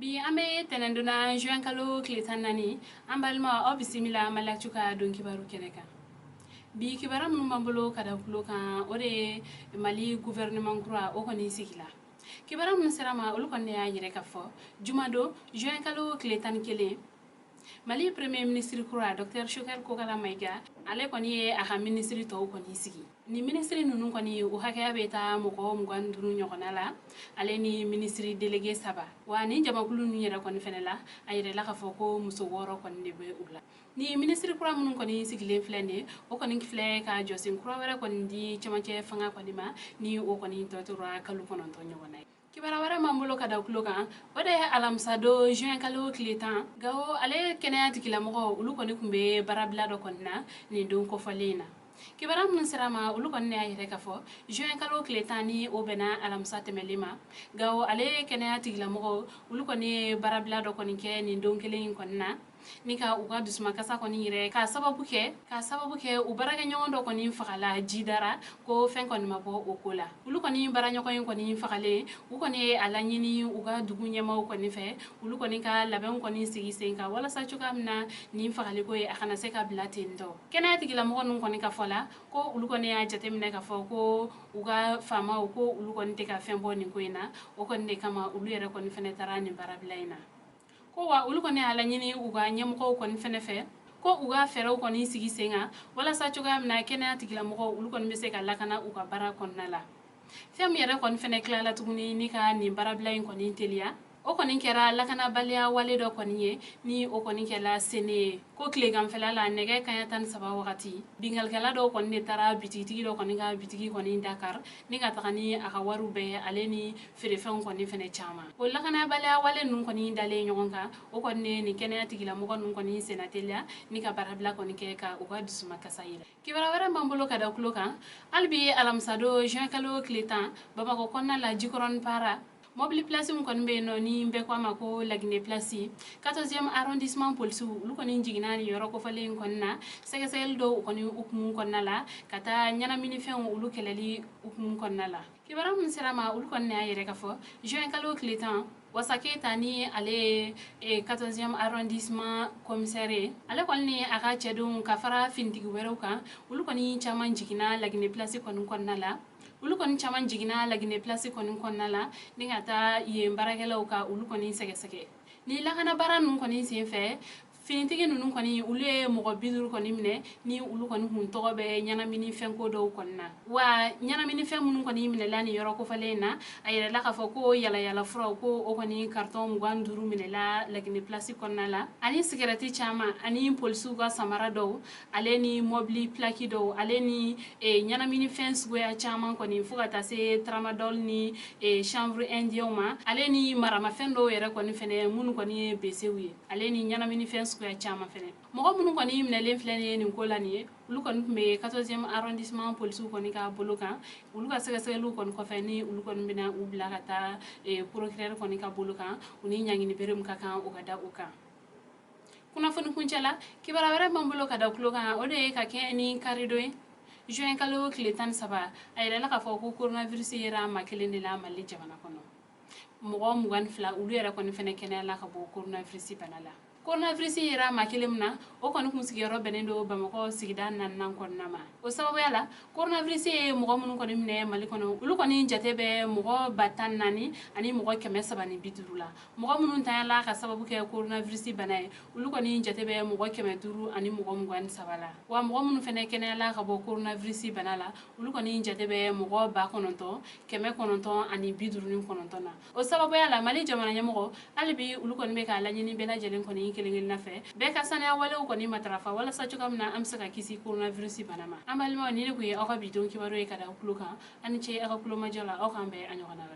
Bi ame tenenduna juin kalo kletan nani ambalma obisimila malachuka don kibaru keneka. Bi kibara mun mambolo kada kulo kan ode Mali gouvernement kura o koni sigila. Kibara mun serama olu konne ya yire kafo jumado juin kalo kletan kele Mali premier ministre kura Dr Shukar Kokala Maiga ale koni aka ministre to koni sigi ni ministre nunu koni o hakaya beta moko mugwan dunu nyokona la ale ni ministre délégué saba wa ni jamakulu nu yera koni fenela ayire la kafo ko muso woro koni debe ula ni ministre kura mun koni sigile flende o koni fle ka josin kura wera koni di chamache fanga koni ma ni o koni totura kalu kono to nyokona kibara wara mambulo kada kulokan ode alamsado juin kalo kletan gawo ale kenaya tikila mogo ulu koni kumbe barabla do konna ni don ko falena kibara mun sirama ulu konni ayire kafo juin kalo kletan ni obena alamsa temelima gawo ale kenaya tikila mogo ulu koni barabla do koni ke ni don kelen konna nika uga dusma kasa koni yire ka sababu ke ubaraka nyondo koni fakala jidara ko fen koni mabo okola ulu koni baranyo koni fakale u koni alanyini uga dugu nyama koni fe ulu koni ka laben koni sigi senka wala sa chuka mna ni fakale ko akana se ka blatendo kena tigila mo non koni ka fola ko ulu koni a jatemne ka fo ko uga fama ko ulu koni te ka fen boni ko ina o koni kama ulu yere koni fenetara ni barablaina ko wa ulu koni ala nyini uga nyamko koni fenefe ko uga fero koni sigi senga wala sa chuga mna kena tigila mo ulu koni be se ka lakana uga bara konnala fem yere koni fene klala tuguni ni ka ni barablain koni telia o koni kera lakana balia wale do koni ye ni o koni kela sene ko klegam fela la nege kayatan saba wakati bingal kala do koni tara bitigi do koni ga bitigi koni Dakar ni ga takani aka waru be aleni fere fen koni fene chama o lakana balia wale nun koni dale nyonga o koni ni kene atigila mo kon koni senatelia ni ka barabla koni ke ka o ga dusuma kasayira kibara wara mambulo kada kuloka albi alamsado Jean Kalo Kletan baba ko konna la jikoron para mobile place mun kon be no ni be ko mako lagine place 14e arrondissement police lu kon jigina ni yoro ko fale kon na sel do kon ukmu kon nala kata nyana mini fen ulu keleli ukmu kon nala kibara mun serama ulu kon ne ayere ka fo Jean Kalo Kletan wasake tani ale 14e arrondissement commissaire ale kon ni aka chedun kafara fintigi wero kan ulu kon chaman jigina lagine place kon nala ulu koni chaman jigina lagine place koni konnala ningata ye mbarakelaw ka ulu koni sege ni lakana bara nun koni senfe finitigi nunu koni ule mogo biduru koni mine ni ulu koni hun togo be nyana mini fenko do konna wa nyana mini fen mun koni mine lani yoro ko falena ayela la ka foko yala fura ko o koni carton nganduru mine la lagine place konnala ani security chama ani polisu ga samara do aleni mobili plaki do aleni nyana mini fence go ya chama koni fugata se tramadol ni chanvre indien ma aleni marama fendo yere koni fene mun koni besewi aleni nyana mini fence ko ya chama fene mogo mun koni yimne len flene ni ko lani ulu kon me 14e arrondissement police ko ni ka bolokan ulu ka sega lu kon ko feni ulu kon bina ubla kata procureur ko ni ka bolokan uni nyangi ni berum ka kan o kada o kan kuna fonu kunchala kibara wara mambulo kada kulokan ode ka ke ni karido juin Kalo Kletan saba ayela la ka fo ko coronavirus yera makelen de la Mali jamana kono mogo mugan fla ulu yera kon fene kenela ka bo coronavirus banala coronavirus yera makelemna o koni kun sigiro benendo Bamako sigida nan konna ma o sababu yala coronavirus ye mogo mun koni mine Mali kono ulu koni jatebe mogo batan nani ani mogo keme sabani bidurula mogo mun tayala ka sababu ke coronavirus banaye ulu koni jatebe mogo keme duru ani mogo mugan sabala wa mogo mun fene kenela ka bo coronavirus banala ulu koni jatebe mogo ba kononto keme kononto ani biduru ni konontona o sababu yala Mali jamana nyamogo albi ulu koni be ka lanyini bela jelen koni kelengel nafe be ka sanya wale ko ni matrafa wala sa chuka mna amsa ka kisi coronavirus banama amal ma ni ne ku ye aka bidon ki baro e kada kuluka ani che aka kuluma jala o kambe anyo kana